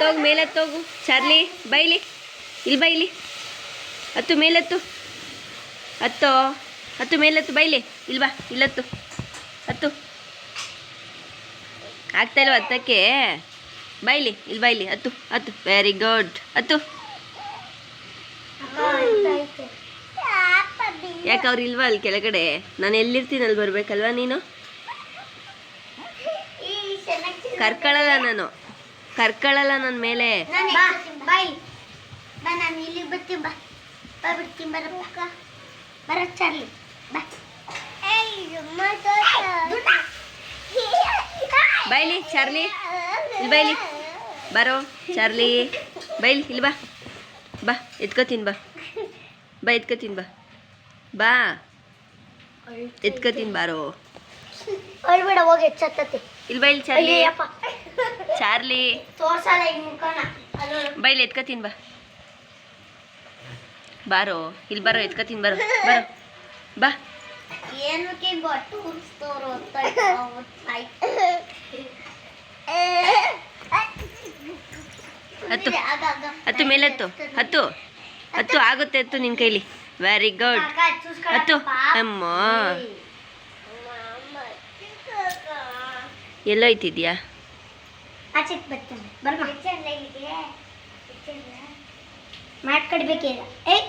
ಹತ್ತೋಗು ಮೇಲೆತ್ತೋಗು Charlie ಬೈಲಿ ಇಲ್ಲಿ ಬೈಲಿ ಹತ್ತು ಮೇಲೆತ್ತು ಹತ್ತು ಮೇಲೆತ್ತು ಬೈಲಿ ಇಲ್ಲಿ ಬಾ ಇಲ್ಲತ್ತು ಹತ್ತು ಆಗ್ತಾ ಇಲ್ವ ಹತ್ತಕ್ಕೆ ಬೈಲಿ ಇಲ್ಲಿ ಬೈಲಿ ಹತ್ತು ವೆರಿ ಗುಡ್ ಹತ್ತು ಯಾಕೆ ಅವ್ರು ಇಲ್ವಾ ಅಲ್ಲಿ ಕೆಳಗಡೆ ನಾನು ಎಲ್ಲಿರ್ತೀನಿ ಅಲ್ಲಿ ಬರ್ಬೇಕಲ್ವಾ ನೀನು ಕರ್ಕೊಳ್ಳಲ್ಲ ನನ್ನ ಮೇಲೆ ಬೈಲಿ ಚಾರ್ಲಿ ಇಲ್ಲಿ ಬೈಲಿ ಬರೋ ಚಾರ್ಲಿ ಬೈಲಿ ಇಲ್ಲಿ ಬಾ ಎತ್ಕೋತೀನಿ ಬಾ ಎತ್ಕೋತೀನಿ ಬಾ ಎತ್ಕೋತೀನಿ ಬಾರೋ ಅಳ್ಬೇಡ ಹೋಗಿ ಎಚ್ಚತ್ತತಿ ಇಲ್ಲಿ ಬೈಲಿ ಚಾರ್ಲಿ ಬೈಲಿ ಎತ್ಕೋತೀನಿ ಬಾರೋ ಇಲ್ಲಿ ಬರೋ ಎತ್ಕೋತೀನಿ ಬರೋ ಬಾ ಏನಕ್ಕೆ ಟೂರಿಸ್ತೋರು ಹತ್ತು ಮೇಲೆತ್ತು ಹತ್ತು ಆಗುತ್ತೆ ಹತ್ತು ನಿನ್ನ ಕೈಲಿ ವೆರಿ ಗುಡ್ ಹತ್ತು ಅಮ್ಮ ಎಲ್ಲೋ ಐತಿದ್ಯಾ ಮ್ಯಾಟ್ ಕಡಿಬೇಕೀಗ ಏಯ್